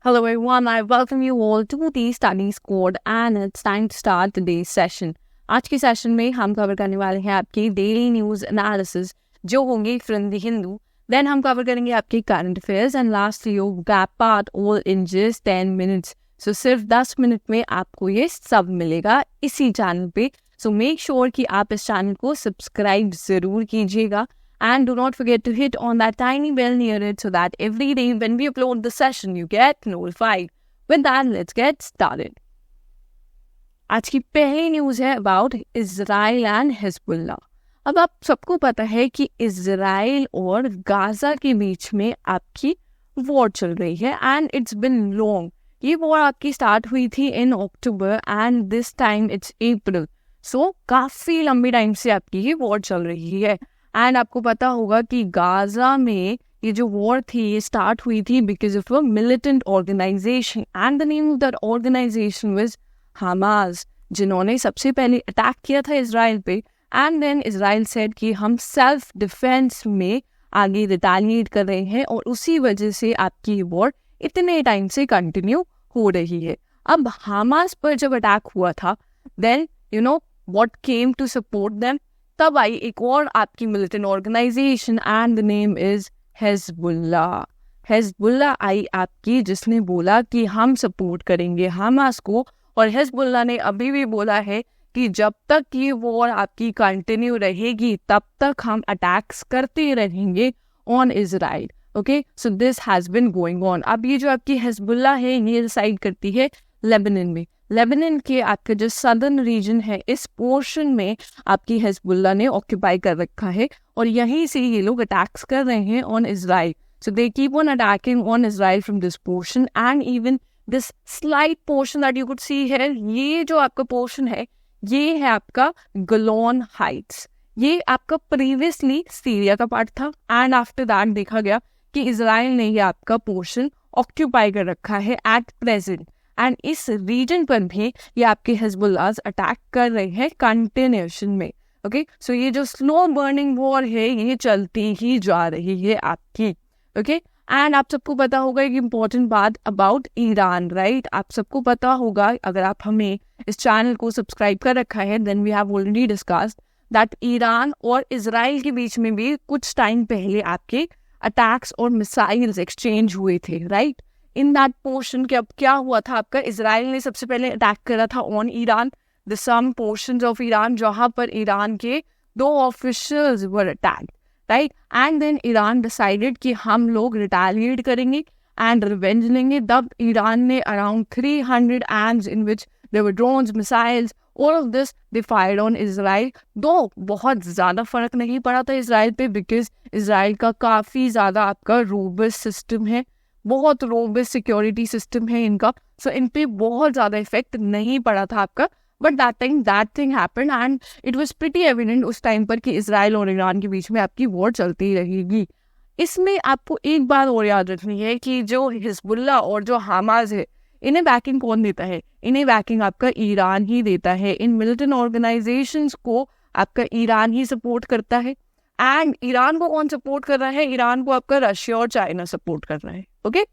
Hello everyone, I welcome you all to the Study Squad and it's time to start today's session. आज के session में हम cover करने वाले हैं आपकी डेली न्यूज़ एनालिसिस जो होंगे फ्रॉम द हिंदू. देन हम कवर करेंगे आपके current affairs and lastly your gap part all in just 10 minutes. So सिर्फ 10 मिनट में आपको ये सब मिलेगा इसी चैनल पे. सो मेक श्योर कि आप इस चैनल को सब्सक्राइब ज़रूर कीजिएगा. And do not forget to hit on that tiny bell near it so that every day when we upload the session, you get notified. With that, let's get started. आज की पहली news है about Israel and Hezbollah. अब आप सबको पता है कि इजराइल और गाजा के बीच में आपकी वॉर चल रही है and it's been long. ये वॉर आपकी स्टार्ट हुई थी in October and this time it's April. So काफ़ी लंबी टाइम से आपकी ये वॉर चल रही है. एंड आपको पता होगा कि गाजा में ये जो वॉर थी ये स्टार्ट हुई थी because of a militant organisation and the name of that organisation was Hamas, जिन्होंने सबसे पहले अटैक किया था इजराइल पे. एंड देन इजराइल सेड कि हम सेल्फ डिफेंस में आगे रिटेलिएट कर रहे हैं और उसी वजह से आपकी ये वॉर इतने टाइम से कंटिन्यू हो रही है. अब हमास पर जब अटैक हुआ था then you know what came to support them, तब आई एक और आपकी militant organisation and the name is Hezbollah. Hezbollah आई आपकी जिसने बोला कि हम सपोर्ट करेंगे हमास को. और हेजबुल्ला ने अभी भी बोला है कि जब तक ये वॉर आपकी कंटिन्यू रहेगी तब तक हम अटैक्स करते रहेंगे on Israel. Okay, so this has been going on. अब ये जो आपकी हेजबुल्ला है ये रिसाइड करती है लेबनान में. लेबनान के आपका जो सदर्न रीजन है इस पोर्शन में आपकी हेजबुल्ला ने ऑक्यूपाई कर रखा है और यहीं से ये लोग अटैक्स कर रहे हैं on Israel. So they keep on attacking on Israel from this portion and even this slight portion that you could see है. ये जो आपका पोर्शन है ये है आपका गोलान हाइट्स. ये आपका प्रीवियसली सीरिया का पार्ट था एंड आफ्टर दैट देखा गया कि इजराइल ने ये आपका पोर्शन ऑक्यूपाई कर रखा है एट प्रेजेंट. एंड इस रीजन पर भी ये आपके हिजबुल्लाह अटैक कर रहे हैं कंटिन्यूशन में. ओके, सो ये जो स्लो बर्निंग वॉर है ये चलती ही जा रही है आपकी. ओके, एंड आप सबको पता होगा एक इम्पॉर्टेंट बात अबाउट ईरान, राइट. आप सबको पता होगा अगर आप हमें इस चैनल को सब्सक्राइब कर रखा है then we have already discussed that Iran और इजराइल के बीच में भी कुछ टाइम पहले आपके अटैक्स और मिसाइल्स एक्सचेंज हुए थे, राइट. इन दैट पोर्शन के अब क्या हुआ था आपका, इजराइल ने सबसे पहले अटैक करा था on Iran, the some portions of Iran जहां पर ईरान के 2 officials were attacked, right. And then Iran decided कि हम लोग रिटेलिएट करेंगे एंड रिवेंज लेंगे. तब ईरान ने around 300 aims in which there were drones, missiles, all of this they fired on Israel. दो बहुत ज़्यादा फर्क नहीं पड़ा था इजराइल पे बिकॉज इजराइल का काफ़ी ज़्यादा आपका रोबस्ट सिस्टम है, बहुत रोबस्ट सिक्योरिटी सिस्टम है इनका. सो इन पे बहुत ज़्यादा इफेक्ट नहीं पड़ा था आपका. But that thing happened and it was pretty evident उस टाइम पर कि इजराइल और ईरान के बीच में आपकी वॉर चलती रहेगी. इसमें आपको एक बात और याद रखनी है कि जो हिजबुल्ला और जो हमास है इन्हें बैकिंग कौन देता है, इन्हें बैकिंग आपका ईरान ही देता है. इन मिलिटेंट ऑर्गेनाइजेशंस को आपका ईरान ही सपोर्ट करता है. एंड ईरान को कौन सपोर्ट कर रहा है, ईरान को आपका रशिया और चाइना सपोर्ट कर रहा है. Okay,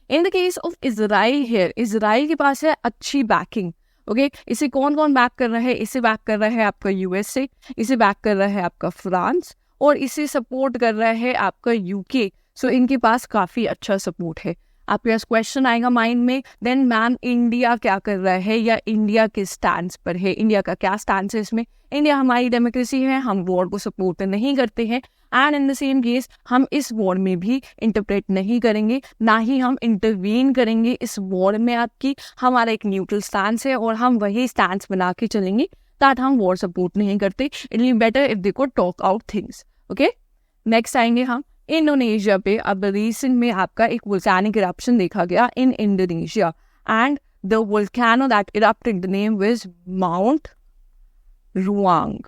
in the case of Israel here, Israel के पास है अच्छी बैकिंग. ओके, इसे कौन कौन बैक कर रहा है, इसे बैक कर रहा है आपका यूएसए, इसे बैक कर रहा है आपका फ्रांस और इसे सपोर्ट कर रहा है आपका यूके. सो इनके पास काफ़ी अच्छा सपोर्ट है. आपके पास क्वेश्चन आएगा माइंड में देन मैम इंडिया क्या कर रहा है या इंडिया किस स्टैंड पर है, इंडिया का क्या स्टैंड है इसमें. इंडिया हमारी डेमोक्रेसी है, हम वॉर को सपोर्ट नहीं करते हैं and in the same case हम इस वॉर में भी इंटरप्रेट नहीं करेंगे, ना ही हम इंटरवीन करेंगे इस वॉर में. आपकी हमारा एक न्यूट्रल स्टैंड है और हम वही स्टैंड बना के चलेंगे दैट हम वॉर सपोर्ट नहीं करते. It will be better if they could talk out things. Okay, next आएंगे हम इंडोनेशिया पे. अब रिसेंट में आपका एक वोल्केनिक इरप्शन देखा गया in Indonesia and the volcano that erupted the name was Mount Ruang.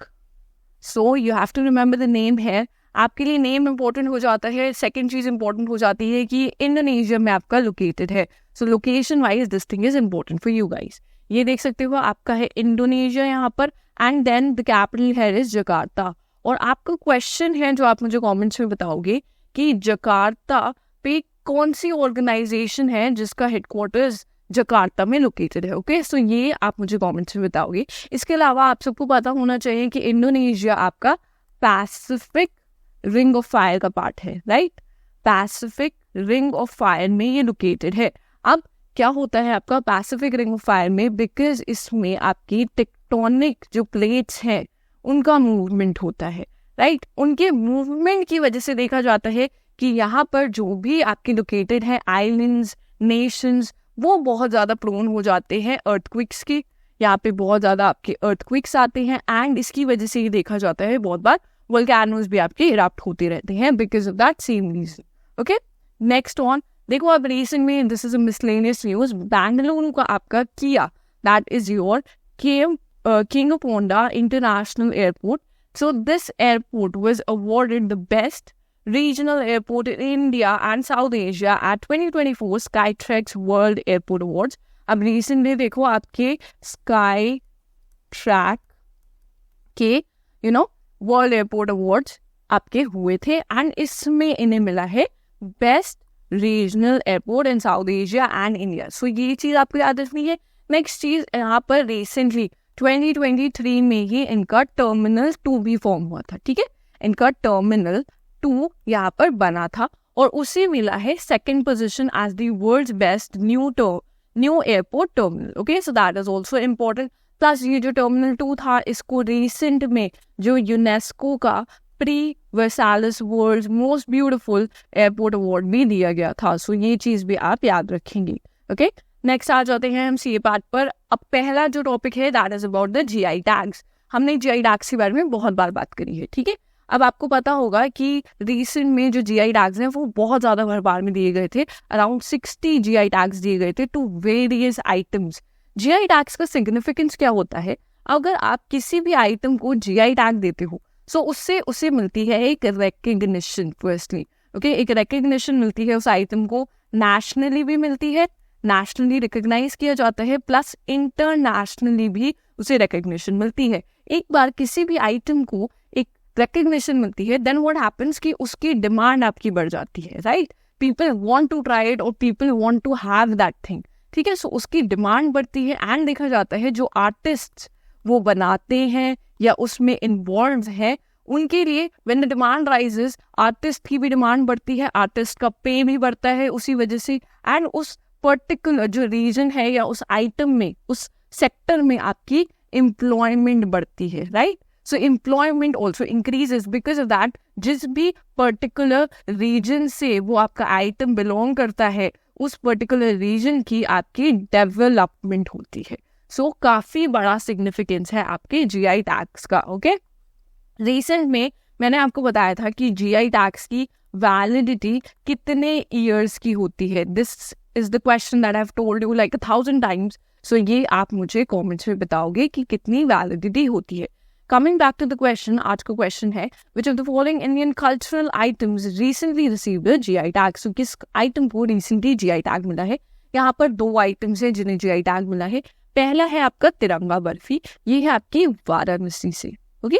So you have to remember the name है. आपके लिए नेम इंपॉर्टेंट हो जाता है. सेकंड चीज इंपॉर्टेंट हो जाती है कि इंडोनेशिया में आपका लोकेटेड है. सो location wise this thing is important for you guys. ये देख सकते हो आपका है इंडोनेशिया यहाँ पर एंड देन द कैपिटल है इज जकार्ता. और आपका क्वेश्चन है जो आप मुझे कमेंट्स में बताओगे कि जकार्ता पे कौन सी ऑर्गेनाइजेशन है जिसका हेडक्वार्टर्स जकार्ता में लोकेटेड है। ओके, सो ये आप मुझे कमेंट्स में बताओगे। इसके अलावा आप सबको पता होना चाहिए कि इंडोनेशिया आपका पैसिफिक रिंग ऑफ फायर का पार्ट है, right. Pacific ring of fire में ये लोकेटेड है। अब क्या होता है आपका पैसिफिक रिंग ऑफ फायर में, बिकॉज इसमें आपकी टेक्टोनिक जो प्लेट्स हैं उनका मूवमेंट होता है, राइट। उनके मूवमेंट की वजह से देखा जाता है कि यहाँ पर जो भी आपके लोकेटेड है आइलैंड्स, नेशंस, वो बहुत ज़्यादा प्रोन हो जाते हैं अर्थक्विक्स की। यहाँ पे बहुत ज़्यादा आपके अर्थक्विक्स आते हैं एंड इसकी वजह से ये देखा जाता है बहुत बार वोल्केनोज भी आपके इरप्ट होते रहते हैं because of that same reason. Okay, next on देखो अब रिसेंट में, this is a miscellaneous news, Bengaluru का आपका किया, that is your Kempegowda international airport. So this airport was awarded the best regional airport in India and South Asia at 2024 Skytrax World Airport Awards. अब recently देखो आपके Skytrax के World Airport Awards आपके हुए थे and इसमें इन्हें मिला है best regional airport in South Asia and India. So ये चीज़ आपको याद रखनी है। नेक्स्ट चीज़, यहाँ पर रिसेंटली 2023 में ही इनका टर्मिनल 2 भी फॉर्म हुआ था, ठीक है। इनका टर्मिनल 2 यहाँ पर बना था और उसे मिला है second position as the world's best new airport terminal. Okay, so that is also important. Plus ये जो टर्मिनल 2 था इसको रिसेंट में जो यूनेस्को का prix Versailles world's most beautiful airport award भी दिया गया था। सो ये चीज़ भी आप याद रखेंगे। ओके, नेक्स्ट आ जाते हैं हम सीए पार्ट पर। अब पहला जो टॉपिक है that is about the GI tags. हमने जीआई टैग्स के बारे में बहुत बार बात करी है, ठीक है। अब आपको पता होगा कि रिसेंट में जो जीआई टैग्स हैं वो बहुत ज़्यादा भरमार में दिए गए थे। अराउंड 60 जीआई टैग्स दिए गए थे to various items. GI tags का सिग्निफिकेंस क्या होता है? अगर आप किसी भी आइटम को जीआई टैग देते हो सो उससे उसे मिलती है एक रिकग्निशन। फर्स्टली ओके, एक रिकग्निशन मिलती है उस आइटम को, नेशनली भी मिलती है, नेशनली रिकग्नाइज किया जाता है, प्लस इंटरनेशनली भी उसे रिकग्निशन मिलती है। एक बार किसी भी आइटम को एक रिकग्निशन मिलती है देन व्हाट हैपेंस कि उसकी डिमांड आपकी बढ़ जाती है, right. People want to try it और people want to have that thing, ठीक है। सो उसकी डिमांड बढ़ती है एंड देखा जाता है जो आर्टिस्ट वो बनाते हैं या उसमें इन्वॉल्व है उनके लिए when the demand rises, artist की भी डिमांड बढ़ती है, आर्टिस्ट का पे भी बढ़ता है उसी वजह से, एंड उस पर्टिकुलर जो रीजन है या उस आइटम में, उस सेक्टर में आपकी एम्प्लॉयमेंट बढ़ती है, right. So employment also increases because of that. जिस भी पर्टिकुलर रीजन से वो आपका आइटम बिलोंग करता है उस पर्टिकुलर रीजन की आपकी डेवलपमेंट होती है। सो काफी बड़ा सिग्निफिकेंस है आपके जीआई टैग्स का। ओके, रिसेंट में मैंने आपको बताया था कि जीआई टैग्स की वैलिडिटी कितने ईयर्स की होती है। This is the question that I have told you like 1000 times. So ये आप मुझे कमेंट्स में बताओगे कि कितनी वैलिडिटी होती है। Coming back to the question, आज का क्वेश्चन है which of the following Indian cultural items recently received GI tag. So किस आइटम को रिसेंटली जीआई टैग मिला है? यहाँ पर 2 आइटम्स हैं जिन्हें जीआई टैग मिला है। पहला है आपका तिरंगा बर्फी, ये है आपकी वाराणसी से। ओके,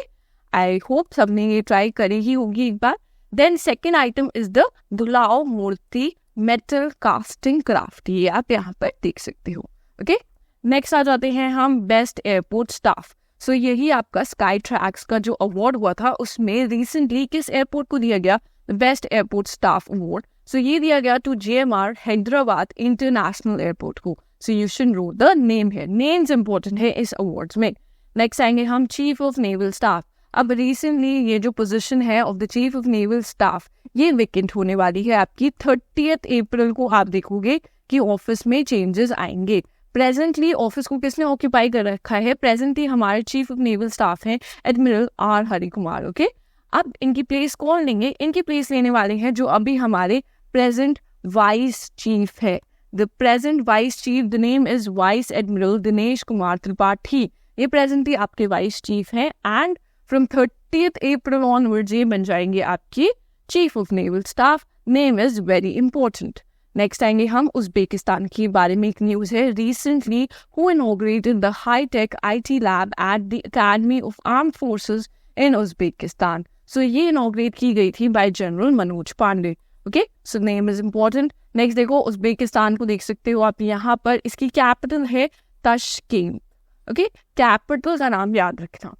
आई होप सबने ये ट्राई करी ही होगी एक बार। Then second item is the Dhulao murti metal casting craft, ये आप यहाँ पर देख सकते हो। ओके, नेक्स्ट आ जाते हैं हम बेस्ट एयरपोर्ट स्टाफ। सो यही आपका स्काई ट्रैक्स का जो अवार्ड हुआ था उसमें रिसेंटली किस एयरपोर्ट को दिया गया best airport staff award? So ये दिया गया to JMR Hyderabad international airport को। So you should know the name है, नेम्स इंपॉर्टेंट है इस अवार्ड्स में। नेक्स्ट आएंगे हम चीफ ऑफ नेवल स्टाफ। अब रिसेंटली ये जो पोजीशन है of the chief of naval staff ये वेकेंट होने वाली है आपकी 30 अप्रैल को। आप देखोगे कि ऑफिस में चेंजेस आएंगे। प्रेजेंटली ऑफिस को किसने ऑक्यूपाई कर रखा है? प्रेजेंटली हमारे चीफ ऑफ नेवल स्टाफ हैं admiral R Hari Kumar. Okay, अब इनकी प्लेस कौन लेंगे? इनकी प्लेस लेने वाले हैं जो अभी हमारे प्रेजेंट वाइस चीफ है। The present vice chief, the name is vice admiral Dinesh Kumar Tripathi. ये प्रेजेंटली आपके वाइस चीफ हैं एंड फ्रॉम 30 अप्रैल ऑनवर्ड्स ये बन जाएंगे आपकी chief of naval staff. Name is very important. Next आएंगे हम उज्बेकिस्तान के बारे में। एक न्यूज है recently who inaugurated the hi-tech IT lab at the academy of armed forces in Uzbekistan. So ये इनॉग्रेट की गई थी by General Manoj Pande. Okay, so name is important. Next देखो, उज्बेकिस्तान को देख सकते हो आप यहाँ पर, इसकी कैपिटल है ताशकेंट। ओके, कैपिटल का नाम याद रखना।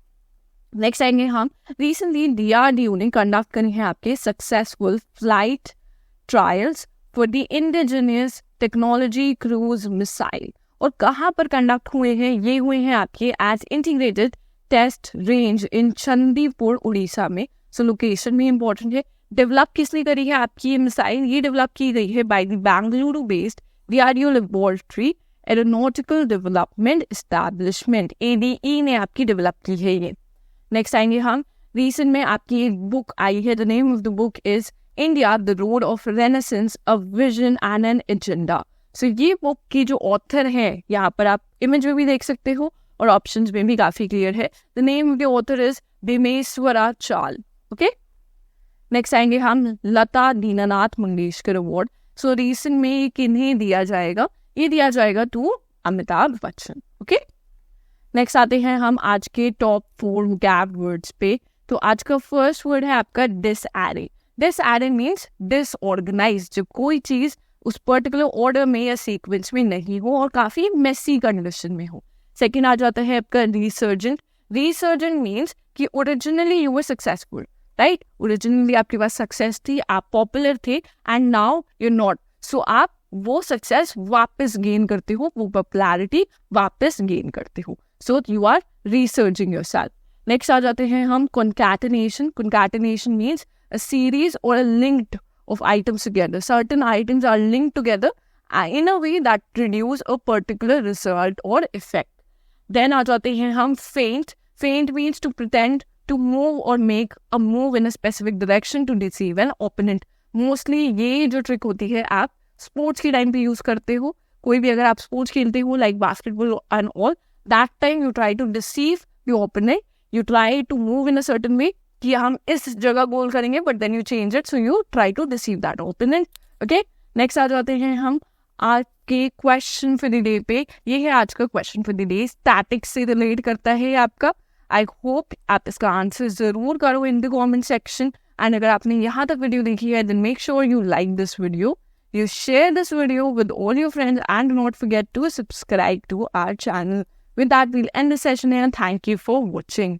नेक्स्ट आएंगे हम, रिसेंटली DRDO ने कंडक्ट करे हैं आपके successful flight trials for the indigenous technology cruise missile. और कहाँ पर कंडक्ट हुए हैं? ये हुए हैं आपके as integrated test range in Chandipur Orissa में। सो लोकेशन भी इंपॉर्टेंट है। डेवलप किसने करी है आपकी ये मिसाइल? ये डेवलप की गई है by the Bengaluru based DRDO laboratory aeronautical development establishment, ADE ने आपकी डेवलप की है ये। नेक्स्ट आएंगे हम, रिसेंट में आपकी एक बुक आई है, the name of the book is India the road of renaissance, a vision and an agenda. So ये बुक की जो ऑथर है, यहाँ पर आप इमेज में भी देख सकते हो और ऑप्शंस में भी काफी क्लियर है। The name of the author is Bimeshwara Chal. Okay, next आएंगे हम, Lata Dinanath Mangeshkar award. So recent में ये किन्हें दिया जाएगा? ये दिया जाएगा to Amitabh Bachchan. Okay, next आते हैं हम आज के टॉप 4 वोकैब वर्ड्स पे। तो आज का फर्स्ट वर्ड है आपका डिसएरे। डिसएरे मीन्स डिसऑर्गेनाइज, जब कोई चीज उस पर्टिकुलर ऑर्डर में या सीक्वेंस में नहीं हो और काफी मेसी कंडीशन में हो। सेकेंड आ जाता है आपका रिसर्जेंट। रिसर्जेंट मीन्स कि originally you were successful, right? Originally आपके पास सक्सेस थी, आप पॉपुलर थे, एंड नाउ यू नॉट। सो आप वो सक्सेस वापस गेन करते हो, वो पॉपुलैरिटी वापस गेन करते हो। So you are researching yourself. Next आ जाते हैं हम concatenation. Concatenation means a series or a linked of items together. Certain items are linked together in a way that produce a particular result or effect. Then आ जाते हैं हम feint. Feint means to pretend to move or make a move in a specific direction to deceive an opponent. Mostly ये जो trick होती है आप sports के time पे यूज करते हो। कोई भी अगर आप स्पोर्ट्स खेलते हो like basketball and all, that time you try to deceive your opponent, you try to move in a certain way कि हम इस जगह गोल करेंगे, but then you change it, so you try to deceive that opponent. Okay, next आ जाते हैं हम आज के क्वेश्चन फॉर द डे पे। ये है आज का question for the day, statics से रिलेट करता है आपका। आई होप आप इसका आंसर जरूर करो in the comment section. And अगर आपने यहाँ तक वीडियो देखी है, then make sure you like this video, you share this video with all your friends, and do not forget to subscribe to our channel. With that, we'll end the session here. Thank you for watching.